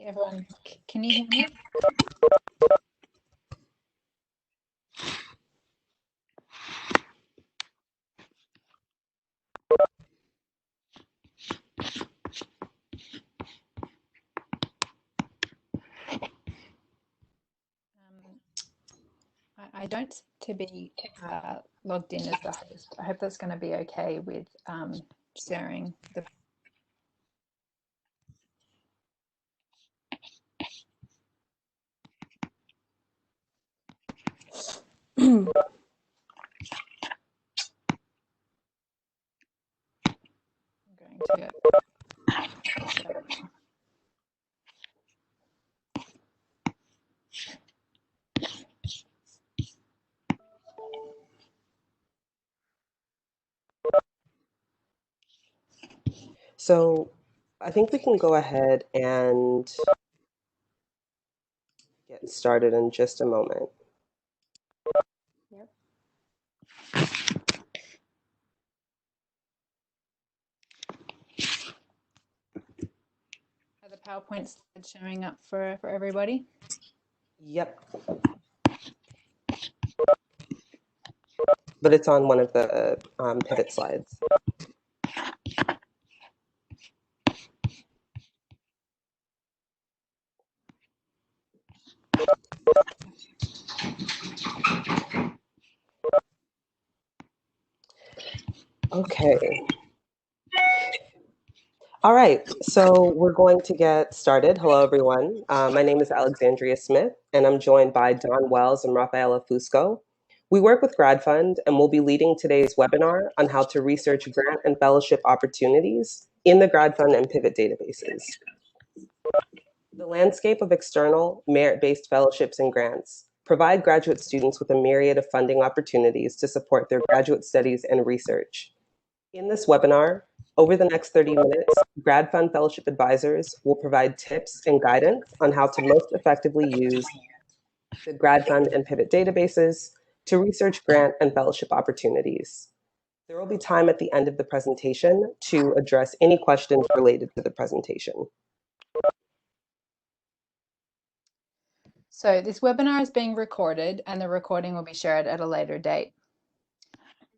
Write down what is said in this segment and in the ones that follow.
everyone, can you hear me? I don't seem to be logged in as the host. I hope that's going to be okay with sharing the. I'm going to get started now. So I think we can go ahead and get started in just a moment. Yep. Are the PowerPoint slides showing up for everybody? Yep. But it's on one of the pivot slides. Okay. All right, so we're going to get started. Hello, everyone. My name is Alexandria Smith, and I'm joined by Don Wells and Rafaela Fusco. We work with GradFund, and we'll be leading today's webinar on how to research grant and fellowship opportunities in the GradFund and Pivot databases. The landscape of external, merit-based fellowships and grants provide graduate students with a myriad of funding opportunities to support their graduate studies and research. In this webinar, over the next 30 minutes, GradFund Fellowship Advisors will provide tips and guidance on how to most effectively use the GradFund and Pivot databases to research grant and fellowship opportunities. There will be time at the end of the presentation to address any questions related to the presentation. So this webinar is being recorded and the recording will be shared at a later date.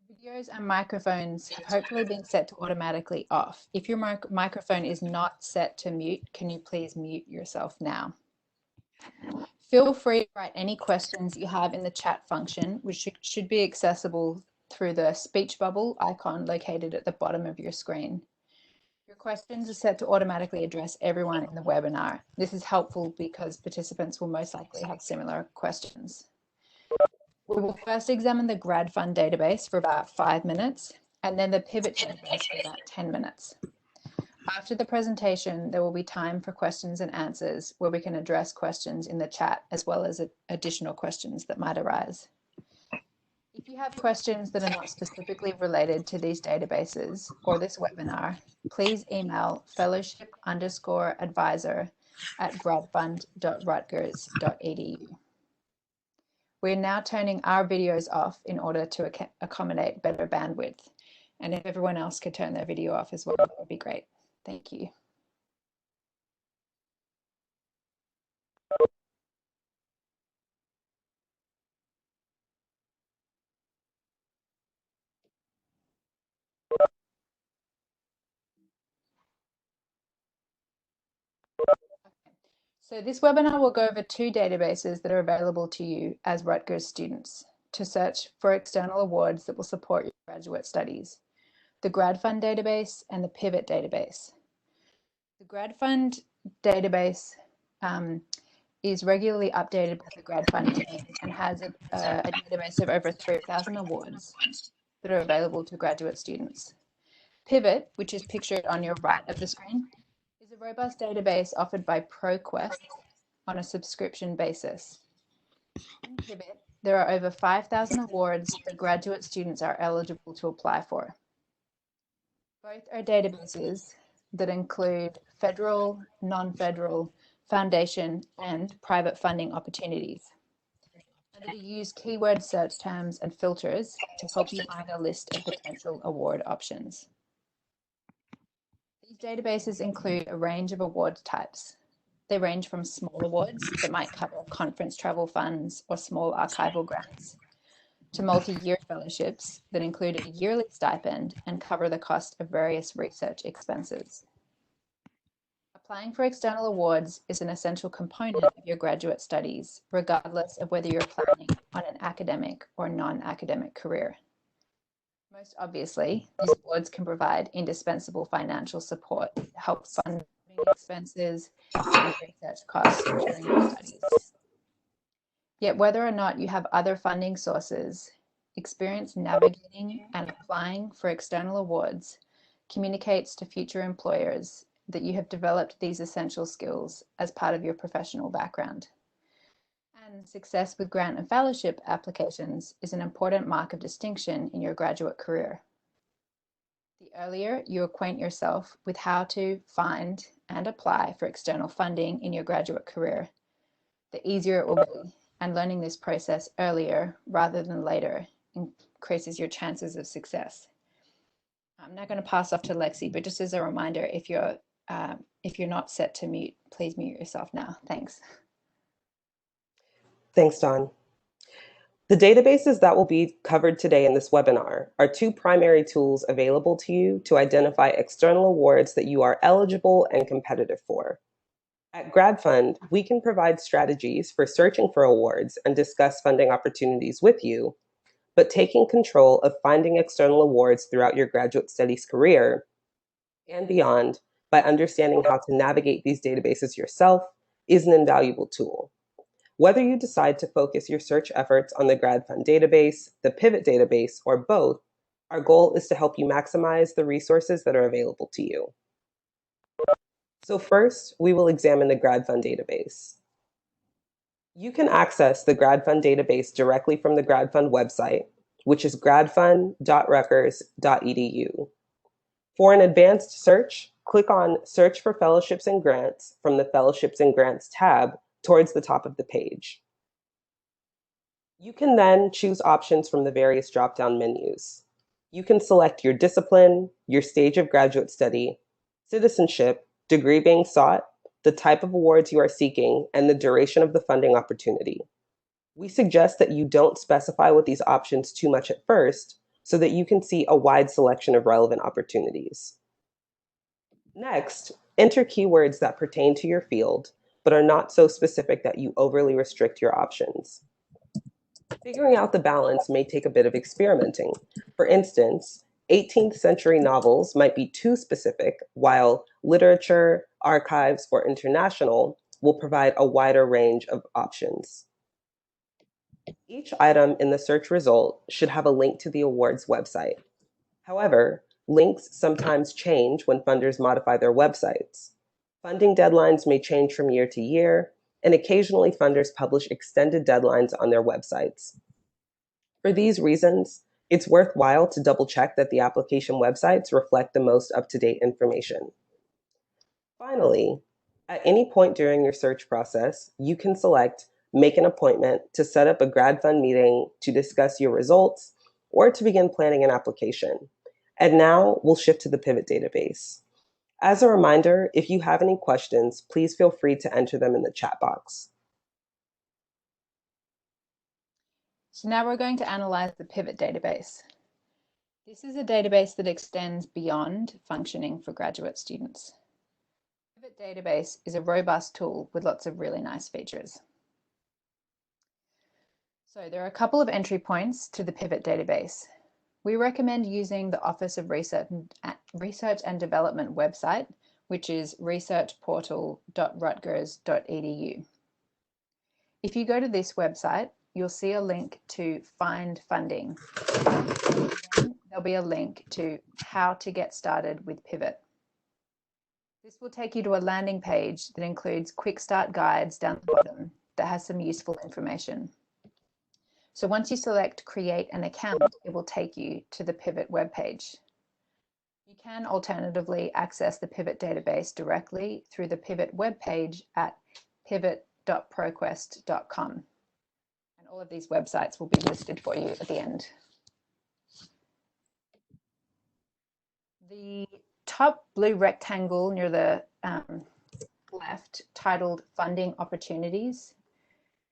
Videos and microphones have hopefully been set to automatically off. If your microphone is not set to mute, can you please mute yourself now? Feel free to write any questions you have in the chat function, which should be accessible through the speech bubble icon located at the bottom of your screen. Your questions are set to automatically address everyone in the webinar. This is helpful because participants will most likely have similar questions. We will first examine the GradFund database for about 5 minutes, and then the Pivot database for about 10 minutes. After the presentation, there will be time for questions and answers where we can address questions in the chat as well as additional questions that might arise. If you have questions that are not specifically related to these databases or this webinar, please email fellowship_advisor@gradfund.rutgers.edu. We're now turning our videos off in order to accommodate better bandwidth. And if everyone else could turn their video off as well, that would be great. Thank you. So this webinar will go over 2 databases that are available to you as Rutgers students to search for external awards that will support your graduate studies: the GradFund database and the Pivot database. The GradFund database is regularly updated by the GradFund team and has a database of over 3,000 awards that are available to graduate students. Pivot, which is pictured on your right of the screen, is a robust database offered by ProQuest on a subscription basis. In Pivot, there are over 5,000 awards that graduate students are eligible to apply for. Both are databases that include federal, non-federal, foundation, and private funding opportunities. And they use keyword search terms and filters to help you find a list of potential award options. These databases include a range of award types. They range from small awards that might cover conference travel funds or small archival grants to multi-year fellowships that include a yearly stipend and cover the cost of various research expenses. Applying for external awards is an essential component of your graduate studies, regardless of whether you're planning on an academic or non-academic career. Most obviously, these awards can provide indispensable financial support to help fund living expenses and research costs during your studies. Yet whether or not you have other funding sources, experience navigating and applying for external awards communicates to future employers that you have developed these essential skills as part of your professional background. And success with grant and fellowship applications is an important mark of distinction in your graduate career. The earlier you acquaint yourself with how to find and apply for external funding in your graduate career, the easier it will be, and learning this process earlier rather than later increases your chances of success. I'm now going to pass off to Lexi, but just as a reminder, if you're not set to mute, please mute yourself now. Thanks. Thanks, Dawn. The databases that will be covered today in this webinar are two primary tools available to you to identify external awards that you are eligible and competitive for. At GradFund, we can provide strategies for searching for awards and discuss funding opportunities with you, but taking control of finding external awards throughout your graduate studies career and beyond by understanding how to navigate these databases yourself is an invaluable tool. Whether you decide to focus your search efforts on the GradFund database, the Pivot database, or both, our goal is to help you maximize the resources that are available to you. So first, we will examine the GradFund database. You can access the GradFund database directly from the GradFund website, which is gradfund.rutgers.edu. For an advanced search, click on Search for Fellowships and Grants from the Fellowships and Grants tab towards the top of the page. You can then choose options from the various drop-down menus. You can select your discipline, your stage of graduate study, citizenship, degree being sought, the type of awards you are seeking, and the duration of the funding opportunity. We suggest that you don't specify with these options too much at first so that you can see a wide selection of relevant opportunities. Next, enter keywords that pertain to your field, but are not so specific that you overly restrict your options. Figuring out the balance may take a bit of experimenting. For instance, 18th century novels might be too specific, while literature, archives, or international will provide a wider range of options. Each item in the search result should have a link to the award's website. However, links sometimes change when funders modify their websites. Funding deadlines may change from year to year, and occasionally funders publish extended deadlines on their websites. For these reasons, it's worthwhile to double-check that the application websites reflect the most up-to-date information. Finally, at any point during your search process, you can select Make an Appointment to set up a GradFund meeting to discuss your results or to begin planning an application. And now we'll shift to the Pivot database. As a reminder, if you have any questions, please feel free to enter them in the chat box. So now we're going to analyze the Pivot database. This is a database that extends beyond functioning for graduate students. The Pivot database is a robust tool with lots of really nice features. So there are a couple of entry points to the Pivot database. We recommend using the Office of Research and Development website, which is researchportal.rutgers.edu. If you go to this website, you'll see a link to Find Funding. Then there'll be a link to How to Get Started with Pivot. This will take you to a landing page that includes quick start guides down the bottom that has some useful information. So once you select Create an Account, it will take you to the Pivot webpage. You can alternatively access the Pivot database directly through the Pivot webpage at pivot.proquest.com. And all of these websites will be listed for you at the end. The top blue rectangle near the left, titled Funding Opportunities,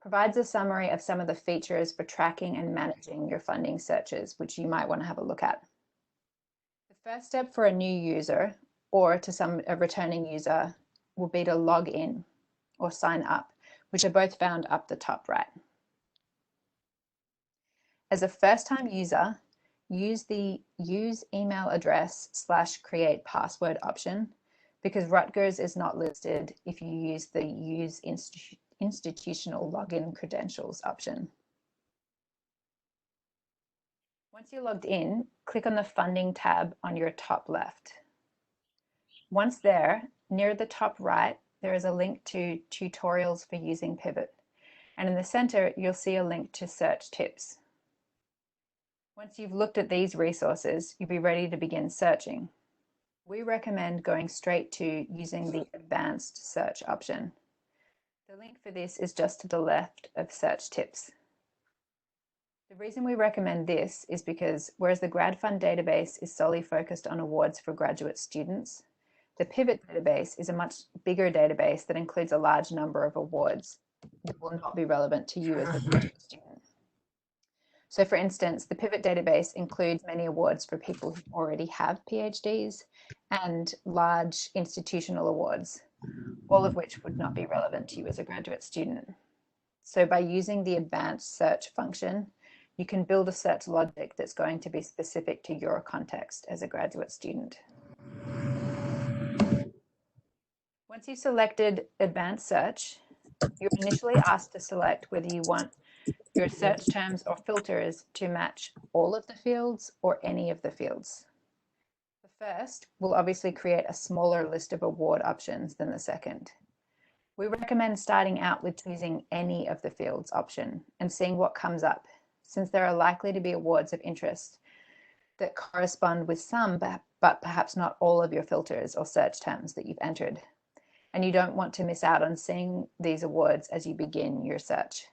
provides a summary of some of the features for tracking and managing your funding searches, which you might want to have a look at. The first step for a new user or to a returning user will be to log in or sign up, which are both found up the top right. As a first-time user, use the use email address / create password option, because Rutgers is not listed if you use the use institutional login credentials option. Once you're logged in, click on the funding tab on your top left. Once there, near the top right, there is a link to tutorials for using Pivot. And in the center, you'll see a link to search tips. Once you've looked at these resources, you'll be ready to begin searching. We recommend going straight to using the advanced search option. The link for this is just to the left of search tips. The reason we recommend this is because whereas the GradFund database is solely focused on awards for graduate students, the Pivot database is a much bigger database that includes a large number of awards that will not be relevant to you as a graduate student. So for instance, the Pivot database includes many awards for people who already have PhDs and large institutional awards, all of which would not be relevant to you as a graduate student. So by using the advanced search function, you can build a search logic that's going to be specific to your context as a graduate student. Once you've selected advanced search, you're initially asked to select whether you want your search terms or filters to match all of the fields or any of the fields. The first will obviously create a smaller list of award options than the second. We recommend starting out with choosing any of the fields option and seeing what comes up, since there are likely to be awards of interest that correspond with some, but perhaps not all of your filters or search terms that you've entered. And you don't want to miss out on seeing these awards as you begin your search.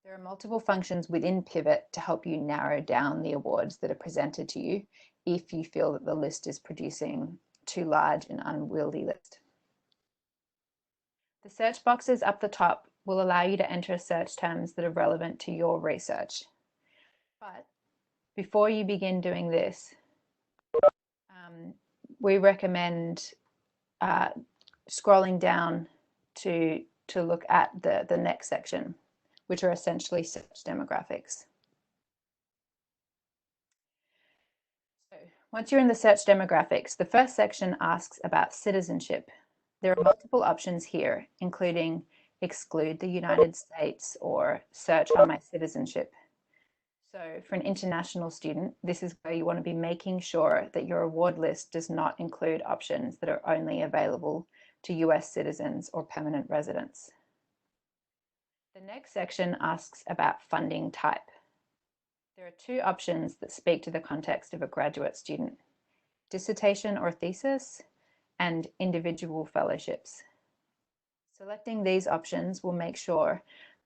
There are multiple functions within Pivot to help you narrow down the awards that are presented to you if you feel that the list is producing too large an unwieldy list. The search boxes up the top will allow you to enter search terms that are relevant to your research. But before you begin doing this, we recommend scrolling down to look at the next section, which are essentially search demographics. So once you're in the search demographics, the first section asks about citizenship. There are multiple options here, including exclude the United States or search on my citizenship. So for an international student, this is where you want to be making sure that your award list does not include options that are only available to US citizens or permanent residents. The next section asks about funding type. There are two options that speak to the context of a graduate student: dissertation or thesis, and individual fellowships. Selecting these options will make sure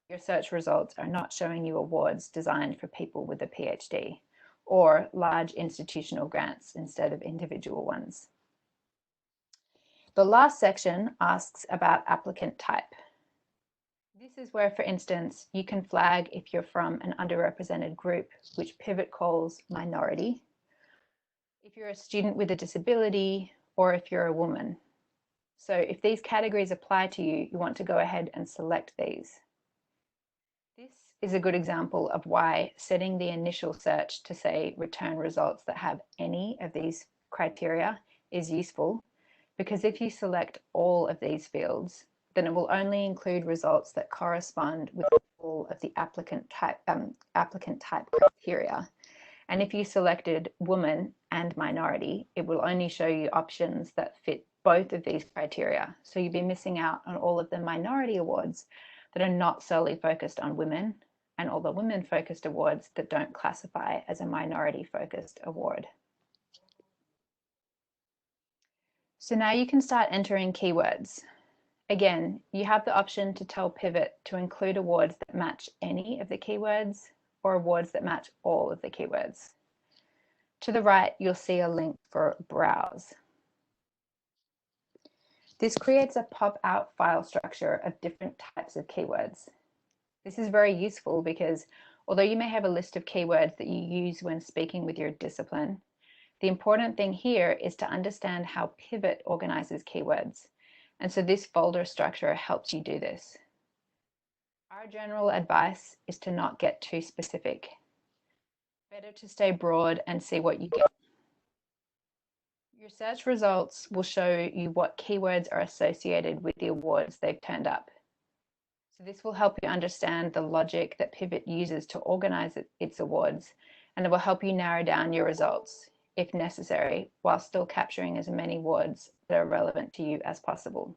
your search results are not showing you awards designed for people with a PhD or large institutional grants instead of individual ones. The last section asks about applicant type. This is where, for instance, you can flag if you're from an underrepresented group, which Pivot calls minority, if you're a student with a disability, or if you're a woman. So if these categories apply to you, you want to go ahead and select these. This is a good example of why setting the initial search to say return results that have any of these criteria is useful, because if you select all of these fields, then it will only include results that correspond with all of the applicant type criteria. And if you selected woman and minority, it will only show you options that fit both of these criteria. So you'd be missing out on all of the minority awards that are not solely focused on women, and all the women-focused awards that don't classify as a minority-focused award. So now you can start entering keywords. Again, you have the option to tell Pivot to include awards that match any of the keywords or awards that match all of the keywords. To the right, you'll see a link for Browse. This creates a pop-out file structure of different types of keywords. This is very useful because although you may have a list of keywords that you use when speaking with your discipline, the important thing here is to understand how Pivot organizes keywords. And so this folder structure helps you do this. Our general advice is to not get too specific. Better to stay broad and see what you get. Your search results will show you what keywords are associated with the awards they've turned up. So this will help you understand the logic that Pivot uses to organize its awards, and it will help you narrow down your results, if necessary, while still capturing as many words that are relevant to you as possible.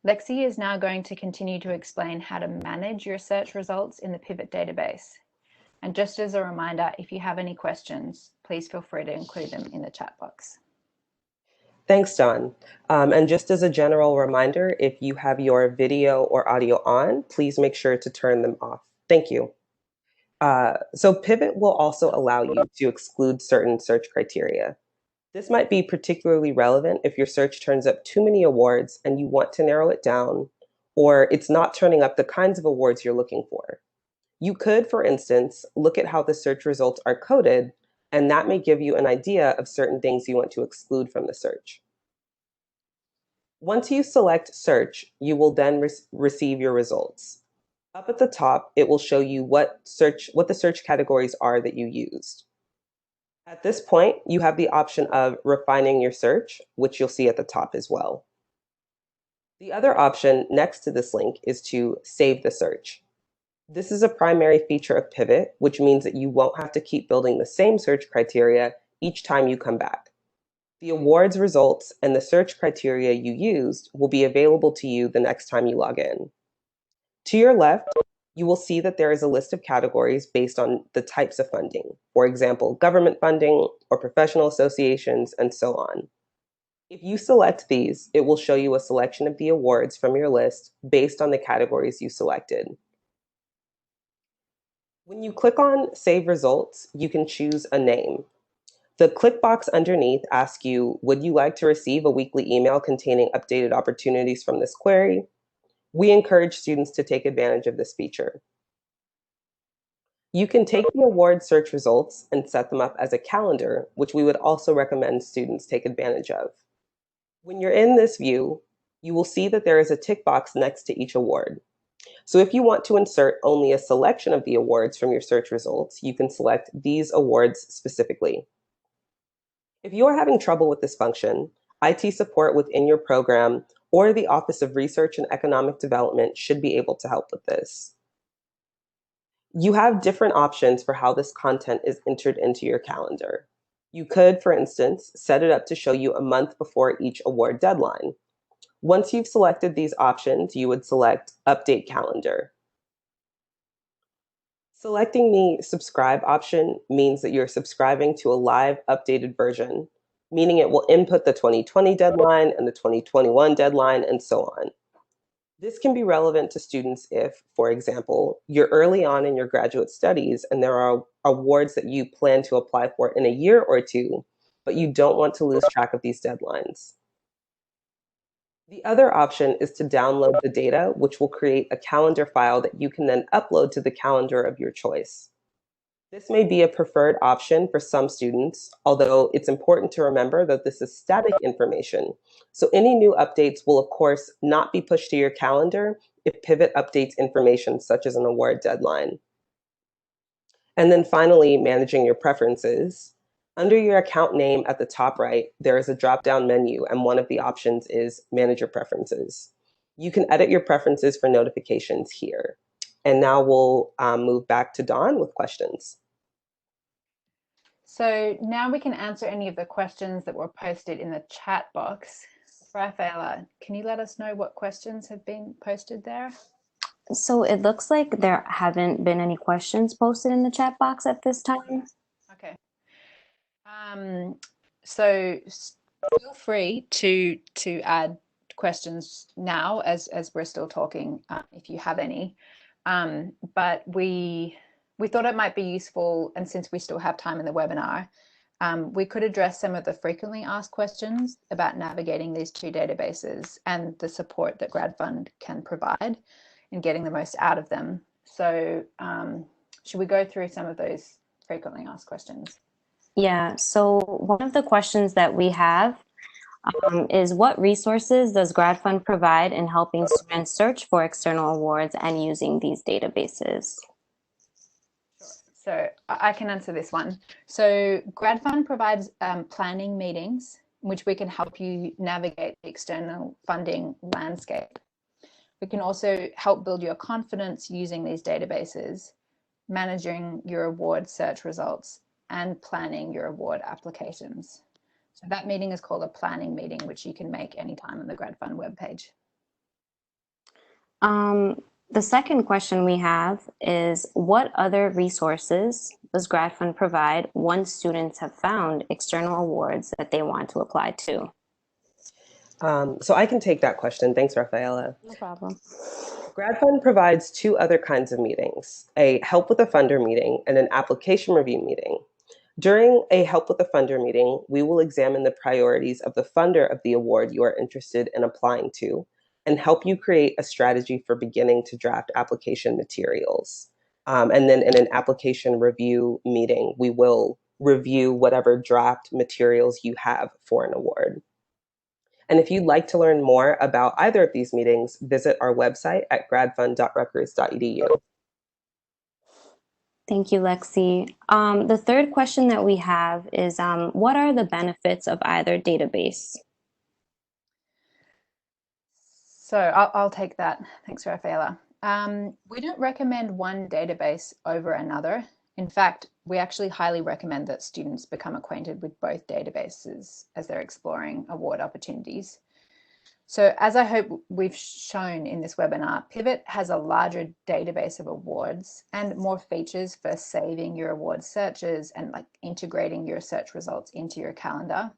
Lexi is now going to continue to explain how to manage your search results in the Pivot database. And just as a reminder, if you have any questions, please feel free to include them in the chat box. Thanks, Dawn. And just as a general reminder, if you have your video or audio on, please make sure to turn them off. Thank you. So Pivot will also allow you to exclude certain search criteria. This might be particularly relevant if your search turns up too many awards and you want to narrow it down, or it's not turning up the kinds of awards you're looking for. You could, for instance, look at how the search results are coded, and that may give you an idea of certain things you want to exclude from the search. Once you select Search, you will then receive your results. Up at the top, it will show you what the search categories are that you used. At this point, you have the option of refining your search, which you'll see at the top as well. The other option next to this link is to save the search. This is a primary feature of Pivot, which means that you won't have to keep building the same search criteria each time you come back. The awards results and the search criteria you used will be available to you the next time you log in. To your left, you will see that there is a list of categories based on the types of funding, for example, government funding or professional associations, and so on. If you select these, it will show you a selection of the awards from your list based on the categories you selected. When you click on Save Results, you can choose a name. The click box underneath asks you, would you like to receive a weekly email containing updated opportunities from this query? We encourage students to take advantage of this feature. You can take the award search results and set them up as a calendar, which we would also recommend students take advantage of. When you're in this view, you will see that there is a tick box next to each award. So if you want to insert only a selection of the awards from your search results, you can select these awards specifically. If you are having trouble with this function, IT support within your program or the Office of Research and Economic Development should be able to help with this. You have different options for how this content is entered into your calendar. You could, for instance, set it up to show you a month before each award deadline. Once you've selected these options, you would select Update Calendar. Selecting the Subscribe option means that you're subscribing to a live updated version, meaning it will input the 2020 deadline and the 2021 deadline and so on. This can be relevant to students if, for example, you're early on in your graduate studies and there are awards that you plan to apply for in a year or two, but you don't want to lose track of these deadlines. The other option is to download the data, which will create a calendar file that you can then upload to the calendar of your choice. This may be a preferred option for some students, although it's important to remember that this is static information. So any new updates will, of course, not be pushed to your calendar if Pivot updates information such as an award deadline. And then finally, managing your preferences. Under your account name at the top right, there is a drop-down menu, and one of the options is Manage Your Preferences. You can edit your preferences for notifications here. And now we'll move back to Dawn with questions. So now we can answer any of the questions that were posted in the chat box. Rafaela, can you let us know what questions have been posted there? So it looks like there haven't been any questions posted in the chat box at this time. Okay. So feel free to add questions now as we're still talking, if you have any. But we thought it might be useful, and since we still have time in the webinar, We could address some of the frequently asked questions about navigating these two databases and the support that GradFund can provide in getting the most out of them. So should we go through some of those frequently asked questions? Yeah, so one of the questions that we have is what resources does GradFund provide in helping students search for external awards and using these databases? So I can answer this one. So GradFund provides planning meetings in which we can help you navigate the external funding landscape. We can also help build your confidence using these databases, managing your award search results, and planning your award applications. So that meeting is called a planning meeting, which you can make anytime on the GradFund webpage. The second question we have is what other resources does GradFund provide once students have found external awards that they want to apply to? So I can take that question. Thanks, Rafaela. No problem. GradFund provides two other kinds of meetings, a help with a funder meeting and an application review meeting. During a help with a funder meeting, we will examine the priorities of the funder of the award you are interested in applying to and help you create a strategy for beginning to draft application materials. And then in an application review meeting, we will review whatever draft materials you have for an award. And if you'd like to learn more about either of these meetings, visit our website at gradfund.rutgers.edu. Thank you, Lexi. The third question that we have is what are the benefits of either database? So I'll take that. Thanks, Rafaela. We don't recommend one database over another. In fact, we actually highly recommend that students become acquainted with both databases as they're exploring award opportunities. So as I hope we've shown in this webinar, Pivot has a larger database of awards and more features for saving your award searches and like integrating your search results into your calendar.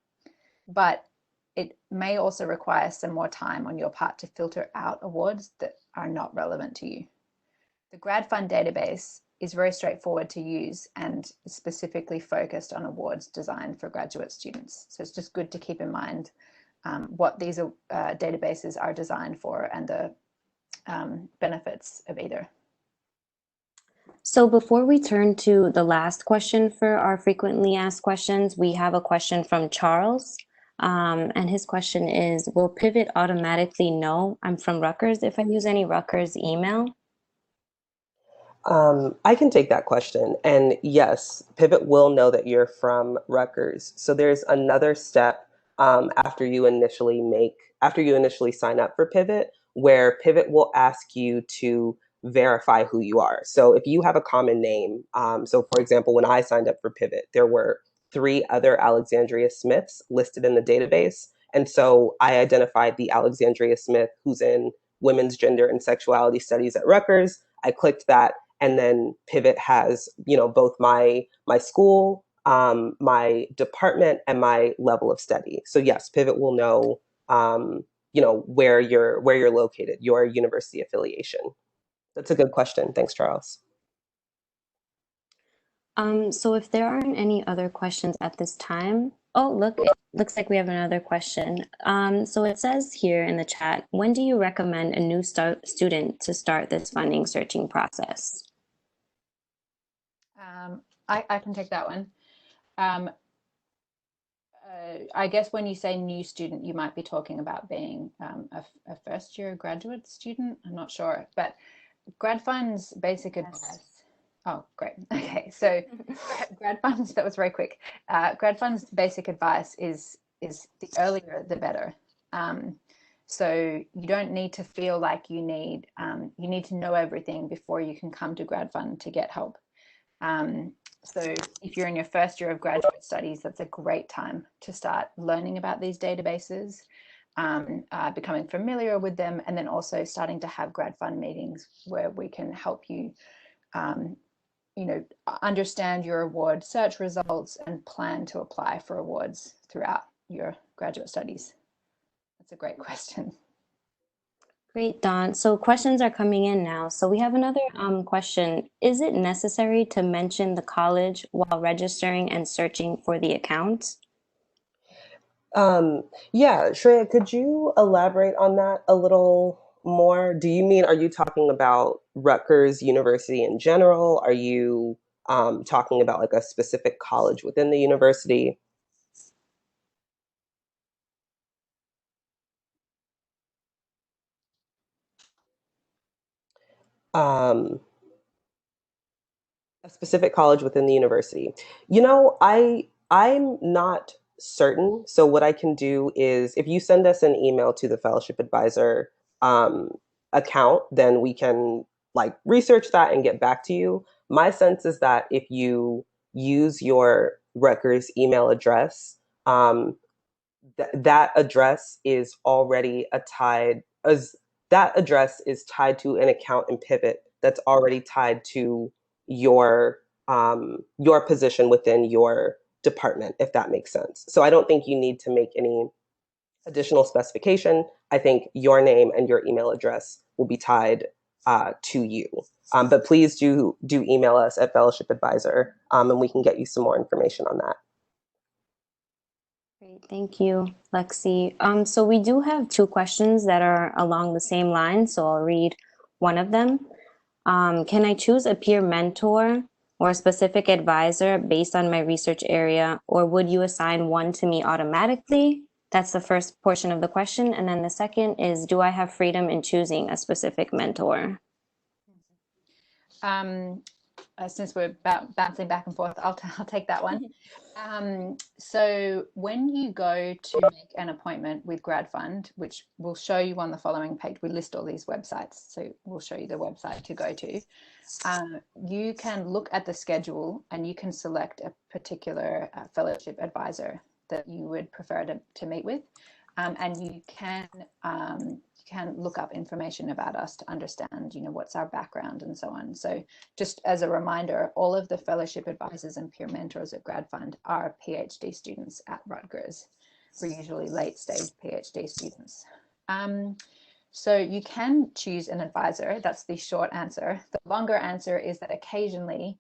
But it may also require some more time on your part to filter out awards that are not relevant to you. The GradFund database is very straightforward to use and specifically focused on awards designed for graduate students. So it's just good to keep in mind what these databases are designed for and the benefits of either. So before we turn to the last question for our frequently asked questions, we have a question from Charles. And his question is, will Pivot automatically know I'm from Rutgers if I use any Rutgers email? I can take that question. And yes, Pivot will know that you're from Rutgers. So there's another step after you initially sign up for Pivot, where Pivot will ask you to verify who you are. So if you have a common name, so for example, when I signed up for Pivot, there were 3 other Alexandria Smiths listed in the database. And so I identified the Alexandria Smith who's in women's gender and sexuality studies at Rutgers. I clicked that, and then Pivot has, both my school, my department, and my level of study. So yes, Pivot will know, where you're located, your university affiliation. That's a good question. Thanks, Charles. So if there aren't any other questions at this time, oh, look, it looks like we have another question. So it says here in the chat, when do you recommend a new student to start this funding searching process? I can take that one. I guess when you say new student, you might be talking about being a first year graduate student. I'm not sure, but GradFund's basic advice. Oh, great. Okay, so GradFund's, that was very quick. GradFund's basic advice is the earlier the better. So you don't need to feel like you need to know everything before you can come to GradFund to get help. So if you're in your first year of graduate studies, that's a great time to start learning about these databases, becoming familiar with them, and then also starting to have GradFund meetings where we can help you, understand your award search results and plan to apply for awards throughout your graduate studies. That's a great question. Great, Don. So questions are coming in now. So we have another question. Is it necessary to mention the college while registering and searching for the account? Yeah, Shreya, could you elaborate on that a little more? Do you mean, are you talking about Rutgers University in general? Are you talking about like a specific college within the university? Um, a specific college within the university. I'm not certain. So what I can do is if you send us an email to the fellowship advisor um, account, then we can like research that and get back to you. My sense is that if you use your Rutgers email address, um, that address is already a tied as that address is tied to an account in Pivot that's already tied to your position within your department, if that makes sense. So I don't think you need to make any additional specification. I think your name and your email address will be tied to you. But please do email us at Fellowship Advisor, and we can get you some more information on that. Great, thank you, Lexi. So we do have two questions that are along the same line, so I'll read one of them. Can I choose a peer mentor or a specific advisor based on my research area, or would you assign one to me automatically? That's the first portion of the question. And then the second is, do I have freedom in choosing a specific mentor? Since we're bouncing back and forth, I'll take that one. So when you go to make an appointment with GradFund, which we'll show you on the following page, we list all these websites. So we'll show you the website to go to. You can look at the schedule and you can select a particular fellowship advisor that you would prefer to meet with. And you can look up information about us to understand, what's our background and so on. So just as a reminder, all of the fellowship advisors and peer mentors at GradFund are PhD students at Rutgers. We're usually late stage PhD students. So you can choose an advisor. That's the short answer. The longer answer is that occasionally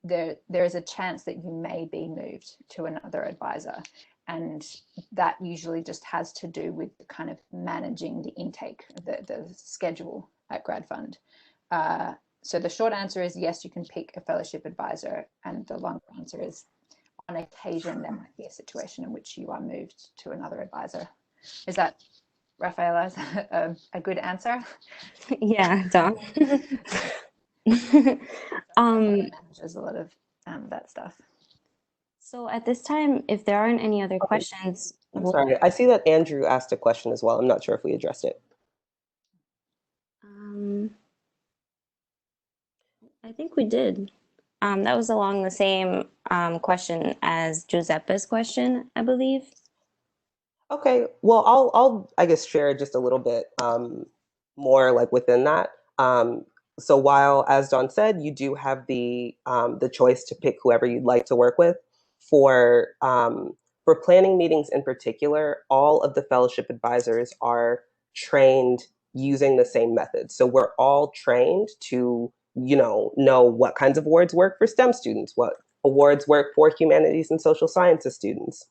there is a chance that you may be moved to another advisor. And that usually just has to do with kind of managing the intake, the schedule at GradFund. So the short answer is yes, you can pick a fellowship advisor. And the longer answer is on occasion, there might be a situation in which you are moved to another advisor. Is that, Rafaela, a good answer? Yeah, Don. Manages a lot of that stuff. So at this time, if there aren't any other questions, I'm sorry. I see that Andrew asked a question as well. I'm not sure if we addressed it. I think we did. That was along the same question as Giuseppe's question, I believe. Okay, well, I'll I guess share just a little bit more like within that. So while, as Don said, you do have the choice to pick whoever you'd like to work with for planning meetings in particular, all of the fellowship advisors are trained using the same method. So we're all trained to know what kinds of awards work for STEM students, what awards work for humanities and social sciences students.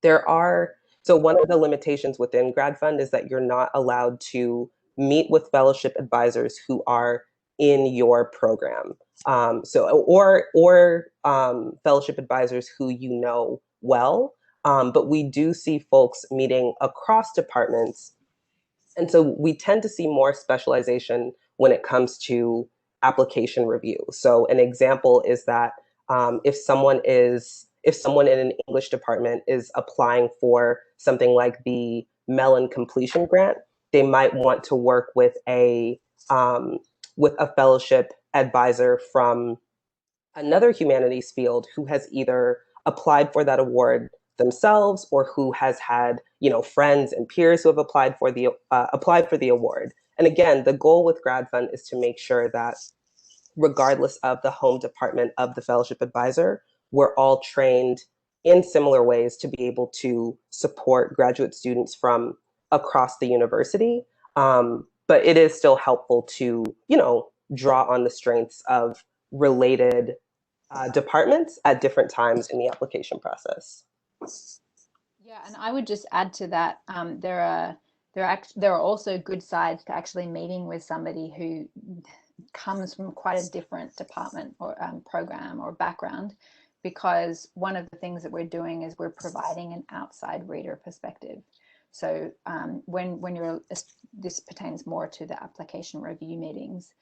So one of the limitations within GradFund is that you're not allowed to meet with fellowship advisors who are in your program. Or fellowship advisors who you know well. But we do see folks meeting across departments. And so we tend to see more specialization when it comes to application review. So an example is that if someone in an English department is applying for something like the Mellon completion grant, they might want to work with a fellowship advisor from another humanities field who has either applied for that award themselves or who has had friends and peers who have applied for the award. And again, the goal with GradFund is to make sure that regardless of the home department of the fellowship advisor, we're all trained in similar ways to be able to support graduate students from across the university. But it is still helpful to, draw on the strengths of related departments at different times in the application process. Yeah, and I would just add to that, there are also good sides to actually meeting with somebody who comes from quite a different department or program or background, because one of the things that we're doing is we're providing an outside reader perspective. So when you're, this pertains more to the application review meetings,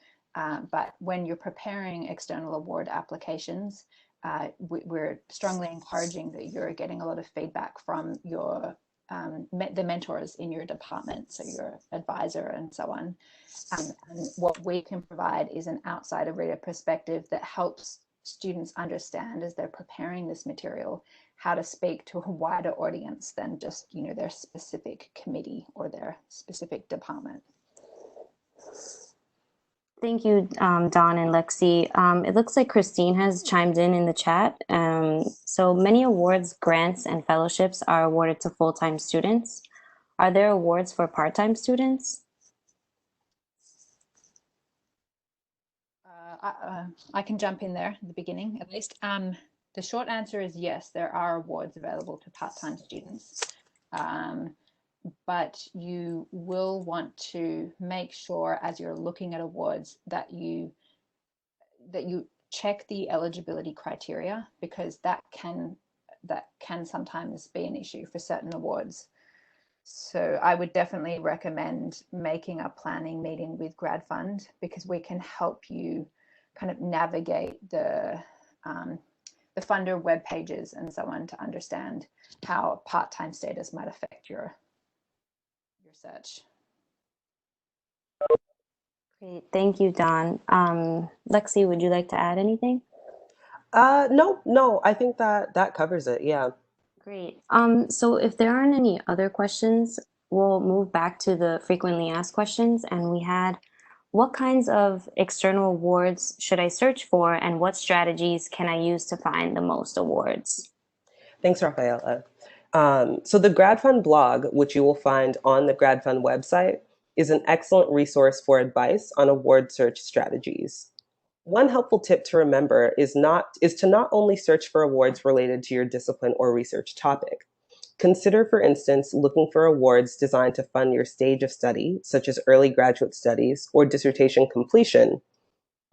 but when you're preparing external award applications, we're strongly encouraging that you're getting a lot of feedback from your the mentors in your department, so your advisor and so on. And what we can provide is an outsider reader perspective that helps students understand, as they're preparing this material, how to speak to a wider audience than just, their specific committee or their specific department. Thank you, Don and Lexi. It looks like Christine has chimed in the chat. So many awards, grants, and fellowships are awarded to full-time students. Are there awards for part-time students? I can jump in there at the beginning, at least. The short answer is yes, there are awards available to part-time students. But you will want to make sure, as you're looking at awards, that you check the eligibility criteria, because that can sometimes be an issue for certain awards. So I would definitely recommend making a planning meeting with GradFund, because we can help you kind of navigate the funder web pages and so on to understand how part-time status might affect your search. Great, thank you, Don. Lexi, would you like to add anything? No, I think that covers it. Yeah. Great. So if there aren't any other questions, we'll move back to the frequently asked questions. And we had, what kinds of external awards should I search for, and what strategies can I use to find the most awards? Thanks, Rafaela. So the GradFund blog, which you will find on the GradFund website, is an excellent resource for advice on award search strategies. One helpful tip to remember is to not only search for awards related to your discipline or research topic. Consider, for instance, looking for awards designed to fund your stage of study, such as early graduate studies or dissertation completion.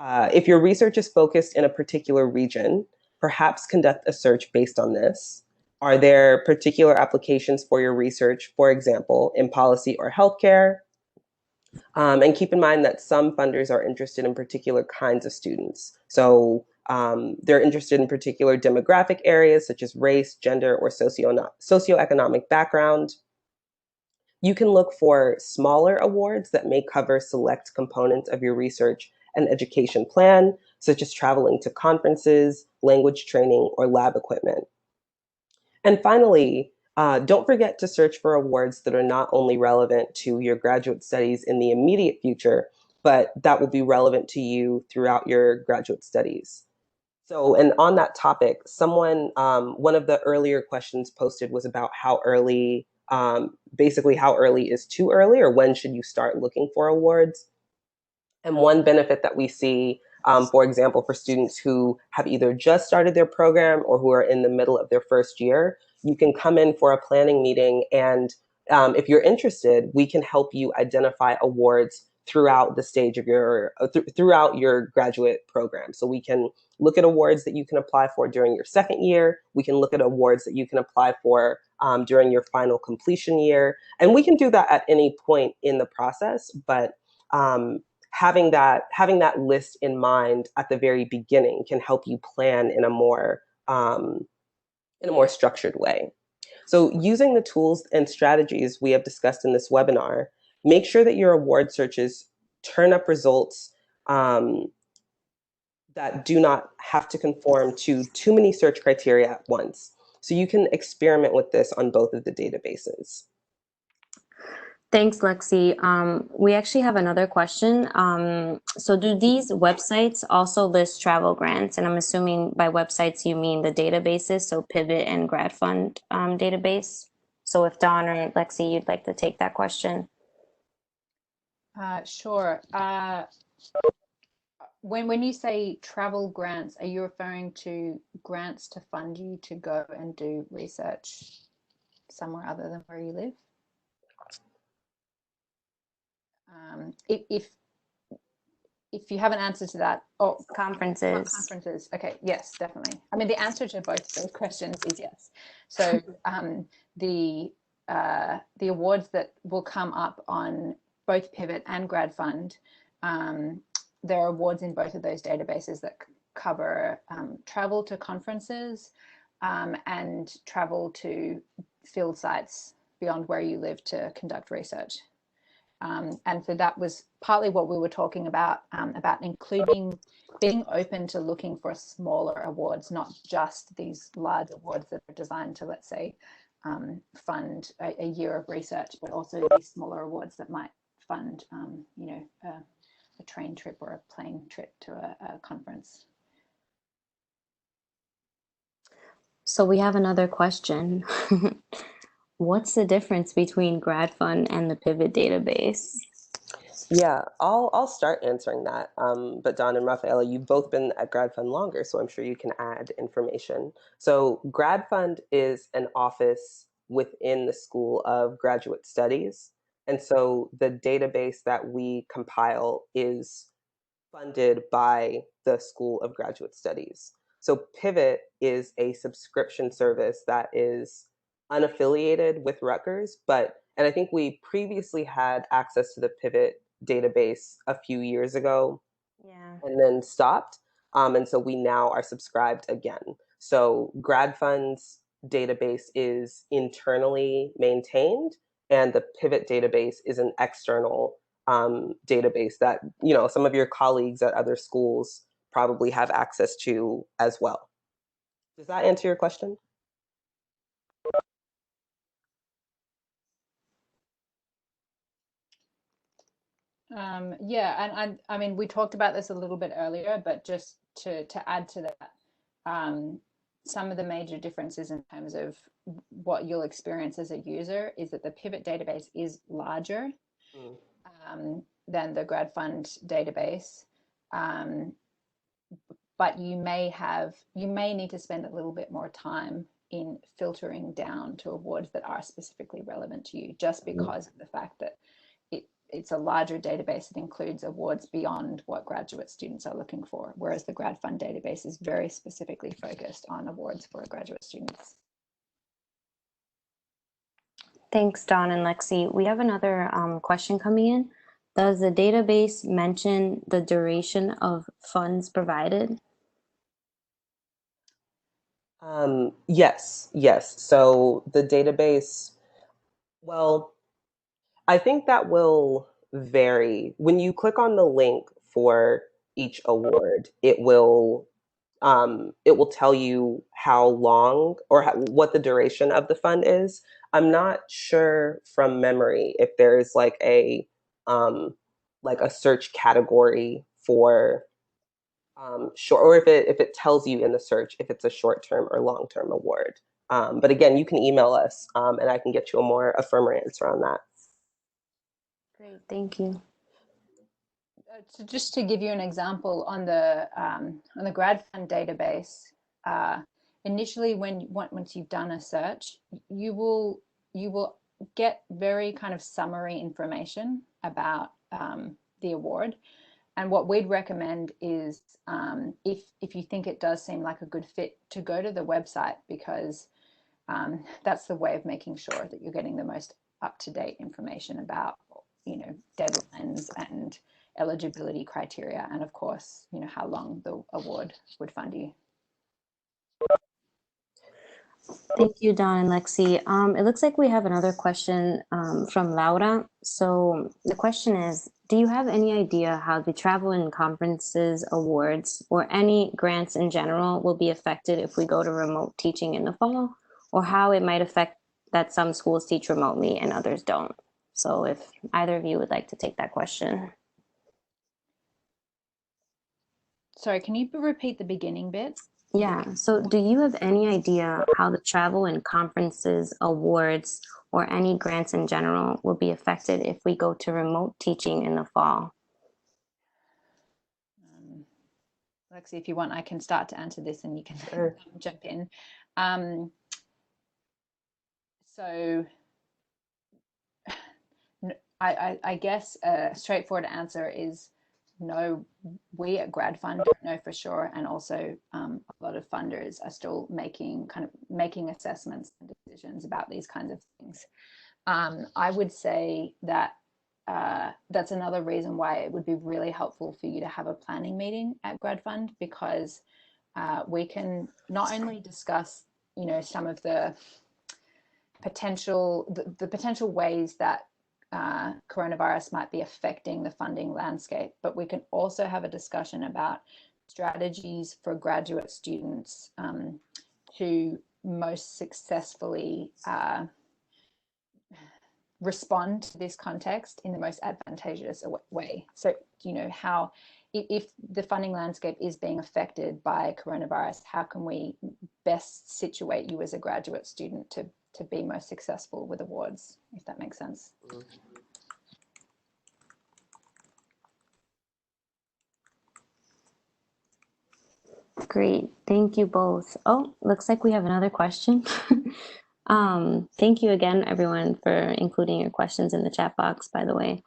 If your research is focused in a particular region, perhaps conduct a search based on this. Are there particular applications for your research, for example, in policy or healthcare? And keep in mind that some funders are interested in particular kinds of students. So they're interested in particular demographic areas such as race, gender, or socioeconomic background. You can look for smaller awards that may cover select components of your research and education plan, such as traveling to conferences, language training, or lab equipment. And finally, don't forget to search for awards that are not only relevant to your graduate studies in the immediate future, but that will be relevant to you throughout your graduate studies. So, and on that topic, one of the earlier questions posted was about how early, basically how early is too early, or when should you start looking for awards? And one benefit that we see, for example, for students who have either just started their program or who are in the middle of their first year, you can come in for a planning meeting, and if you're interested, we can help you identify awards throughout the stage of throughout your graduate program. So we can look at awards that you can apply for during your second year. We can look at awards that you can apply for during your final completion year. And we can do that at any point in the process, but having that list in mind at the very beginning can help you plan in a more structured way. So using the tools and strategies we have discussed in this webinar, make sure that your award searches turn up results that do not have to conform to too many search criteria at once. So you can experiment with this on both of the databases. Thanks, Lexi. We actually have another question. So do these websites also list travel grants? And I'm assuming by websites you mean the databases, so Pivot and GradFund database. So if Don or Lexi, you'd like to take that question. Sure. When you say travel grants, are you referring to grants to fund you to go and do research somewhere other than where you live? If you have an answer to that, oh, Conferences. conferences. Okay, yes, definitely. I mean, the answer to both those questions is yes. So the awards that will come up on both Pivot and GradFund, there are awards in both of those databases that cover travel to conferences and travel to field sites beyond where you live to conduct research. And so that was partly what we were talking about including being open to looking for smaller awards, not just these large awards that are designed to, let's say, fund a year of research, but also these smaller awards that might fund, a train trip or a plane trip to a conference. So we have another question. What's the difference between GradFund and the Pivot database? Yeah, I'll start answering that. But Don and Rafaela, you've both been at GradFund longer, so I'm sure you can add information. So GradFund is an office within the School of Graduate Studies. And so the database that we compile is funded by the School of Graduate Studies. So Pivot is a subscription service that is unaffiliated with Rutgers, and I think we previously had access to the Pivot database a few years ago, Yeah. and then stopped. And so we now are subscribed again. So GradFund's database is internally maintained, and the Pivot database is an external database that some of your colleagues at other schools probably have access to as well. Does that answer your question? Yeah, and I mean, we talked about this a little bit earlier, but just to add to that, some of the major differences in terms of what you'll experience as a user is that the Pivot database is larger than the GradFund database, but you may need to spend a little bit more time in filtering down to awards that are specifically relevant to you, just because of the fact that it's a larger database that includes awards beyond what graduate students are looking for, whereas the GradFund database is very specifically focused on awards for graduate students. Thanks, Don and Lexi. We have another question coming in. Does the database mention the duration of funds provided? Yes. So the database, well, I think that will vary. When you click on the link for each award, it will tell you how long or what the duration of the fund is. I'm not sure from memory if there's like a search category for short, or if it tells you in the search if it's a short term or long term award. But again, you can email us and I can get you a firmer answer on that. Great, thank you. So just to give you an example on the GradFund database, initially once you've done a search, you will get very kind of summary information about the award. And what we'd recommend is if you think it does seem like a good fit, to go to the website, because that's the way of making sure that you're getting the most up-to-date information about deadlines and eligibility criteria, and of course how long the award would fund you. Thank you, Don and Lexi. It looks like we have another question from Laura. So the question is, do you have any idea how the travel and conferences awards or any grants in general will be affected if we go to remote teaching in the fall, or how it might affect that some schools teach remotely and others don't? So if either of you would like to take that question. Sorry, can you repeat the beginning bit? Yeah, so do you have any idea how the travel and conferences, awards, or any grants in general will be affected if we go to remote teaching in the fall? Lexi, if you want, I can start to answer this and you can Sure. jump in. So I guess a straightforward answer is no. We at GradFund don't know for sure, and also a lot of funders are still making assessments and decisions about these kinds of things. I would say that that's another reason why it would be really helpful for you to have a planning meeting at GradFund, because we can not only discuss, some of the potential ways that coronavirus might be affecting the funding landscape, but we can also have a discussion about strategies for graduate students to most successfully respond to this context in the most advantageous way. So, how, if the funding landscape is being affected by coronavirus, how can we best situate you as a graduate student to be most successful with awards, if that makes sense? Great, thank you both. Oh, looks like we have another question. Thank you again, everyone, for including your questions in the chat box, by the way.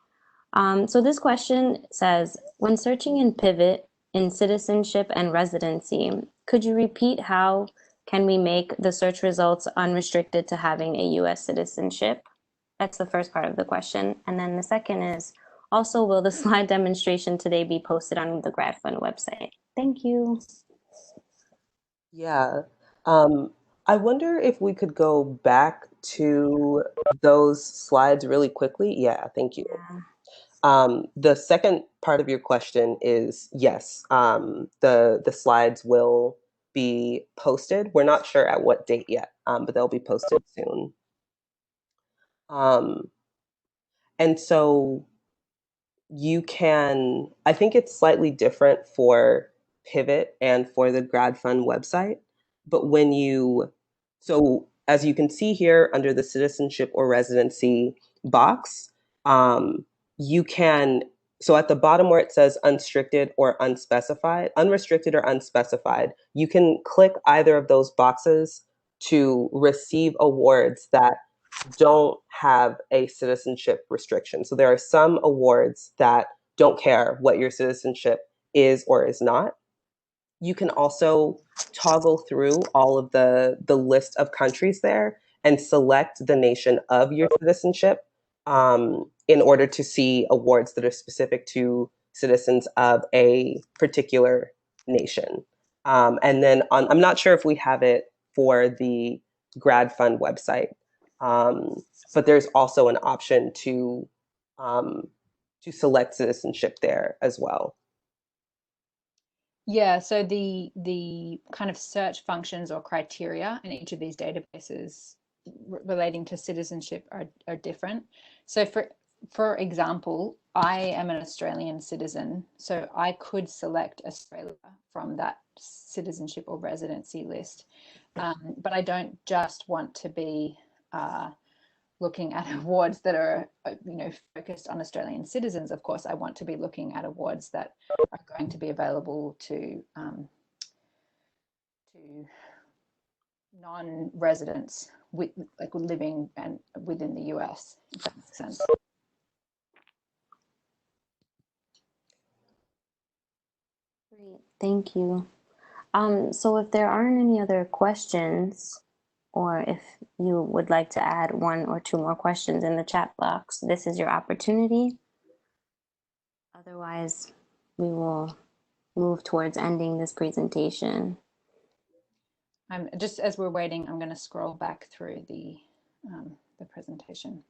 So this question says, when searching in Pivot in citizenship and residency, could you repeat how can we make the search results unrestricted to having a US citizenship? That's the first part of the question. And then the second is, also, will the slide demonstration today be posted on the GradFund website? Thank you. Yeah. I wonder if we could go back to those slides really quickly. Yeah, thank you. The second part of your question is yes, the slides will be posted. We're not sure at what date yet, but they'll be posted soon. And so you can, I think it's slightly different for Pivot and for the GradFund website, but so as you can see here under the citizenship or residency box, you can, so at the bottom where it says unrestricted or unspecified, you can click either of those boxes to receive awards that don't have a citizenship restriction. So there are some awards that don't care what your citizenship is or is not. You can also toggle through all of the list of countries there and select the nation of your citizenship in order to see awards that are specific to citizens of a particular nation. And then I'm not sure if we have it for the GradFund website, but there's also an option to select citizenship there as well. Yeah, so the kind of search functions or criteria in each of these databases relating to citizenship are different. So for example, I am an Australian citizen, so I could select Australia from that citizenship or residency list, but I don't just want to be looking at awards that are focused on Australian citizens. Of course, I want to be looking at awards that are going to be available to non-residents living and within the US, if that makes sense. Great, thank you. So if there aren't any other questions, or if you would like to add one or two more questions in the chat box, this is your opportunity. Otherwise, we will move towards ending this presentation. Just as we're waiting, I'm going to scroll back through the presentation.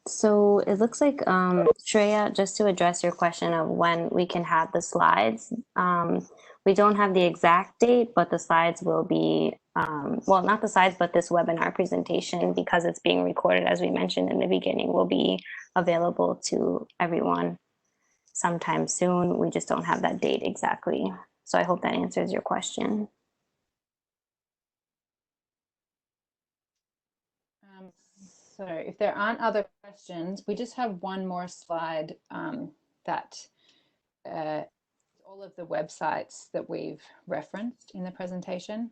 So it looks like, Shreya, just to address your question of when we can have the slides, we don't have the exact date, but the slides will be, well, not the slides, but this webinar presentation, because it's being recorded, as we mentioned in the beginning, will be available to everyone sometime soon. We just don't have that date exactly. So I hope that answers your question. So if there aren't other questions, we just have one more slide that all of the websites that we've referenced in the presentation.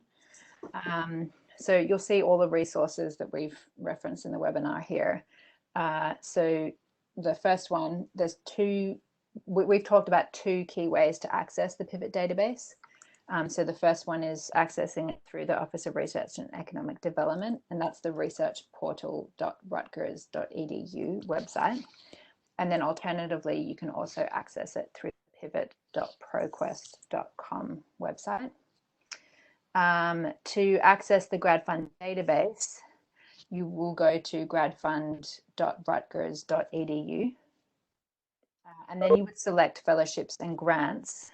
So you'll see all the resources that we've referenced in the webinar here. So the first one, there's two, we've talked about two key ways to access the Pivot database. So the first one is accessing it through the Office of Research and Economic Development, and that's the researchportal.rutgers.edu website. And then alternatively, you can also access it through the pivot.proquest.com website. To access the GradFund database, you will go to gradfund.rutgers.edu, and then you would select Fellowships and Grants,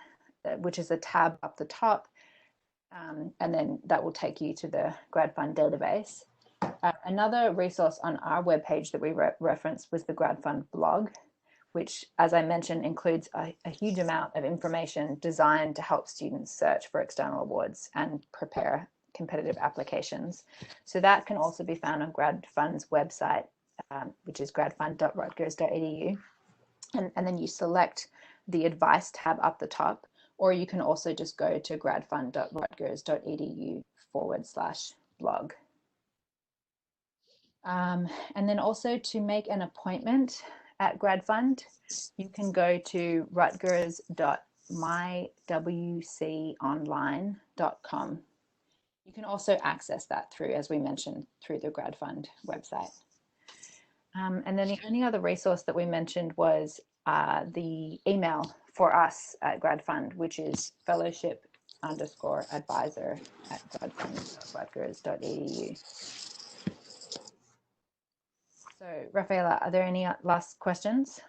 which is a tab up the top, and then that will take you to the GradFund database. Another resource on our webpage that we referenced was the GradFund blog, which, as I mentioned, includes a huge amount of information designed to help students search for external awards and prepare competitive applications. So that can also be found on GradFund's website, which is gradfund.rutgers.edu. And then you select the advice tab up the top, or you can also just go to gradfund.rutgers.edu/blog. And then also to make an appointment at GradFund, you can go to rutgers.mywconline.com. You can also access that through, as we mentioned, through the GradFund website. And then the only other resource that we mentioned was the email for us at GradFund, which is fellowship_advisor@gradfund.rutgers.edu. So, Rafaela, are there any last questions?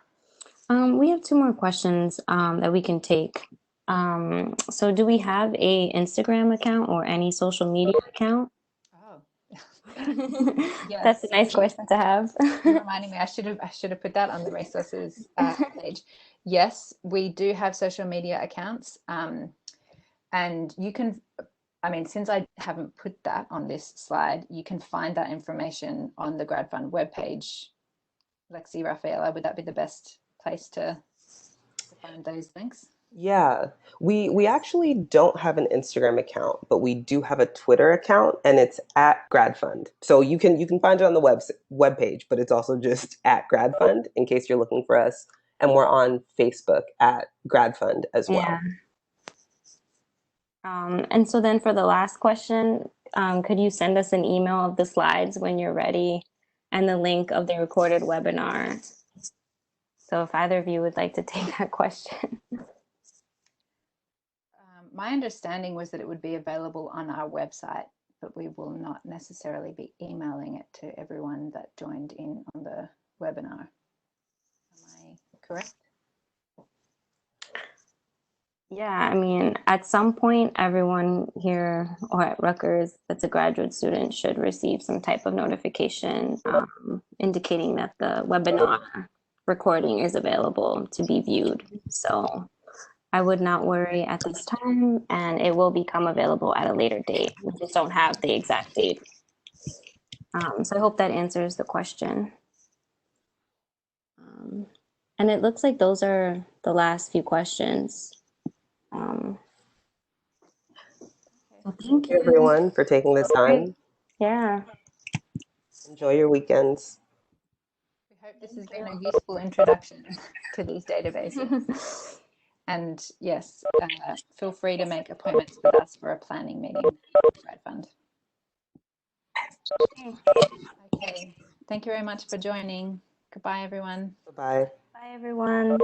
We have two more questions that we can take. So do we have a Instagram account or any social media account? Oh, yes. That's a nice question to have. You're reminding me, I should have put that on the resources page. Yes, we do have social media accounts, and you can, I mean, since I haven't put that on this slide, you can find that information on the GradFund webpage. Lexi, Rafaela, would that be the best place to find those links? Yeah, we actually don't have an Instagram account, but we do have a Twitter account, and it's at GradFund. So you can find it on the webpage, but it's also just at GradFund in case you're looking for us. And we're on Facebook at GradFund as well. Yeah. And so then for the last question, could you send us an email of the slides when you're ready and the link of the recorded webinar? So if either of you would like to take that question. My understanding was that it would be available on our website, but we will not necessarily be emailing it to everyone that joined in on the webinar. Am I correct? Yeah, I mean, at some point, everyone here or at Rutgers that's a graduate student should receive some type of notification indicating that the webinar recording is available to be viewed. So I would not worry at this time, and it will become available at a later date. We just don't have the exact date. So I hope that answers the question. And it looks like those are the last few questions. So thank you, everyone, for taking this time. Yeah. Enjoy your weekends. We hope this has been a useful introduction to these databases. And yes, feel free to make appointments with us for a planning meeting with GradFund. Okay, thank you very much for joining. Goodbye, everyone. Bye-bye. Bye, everyone.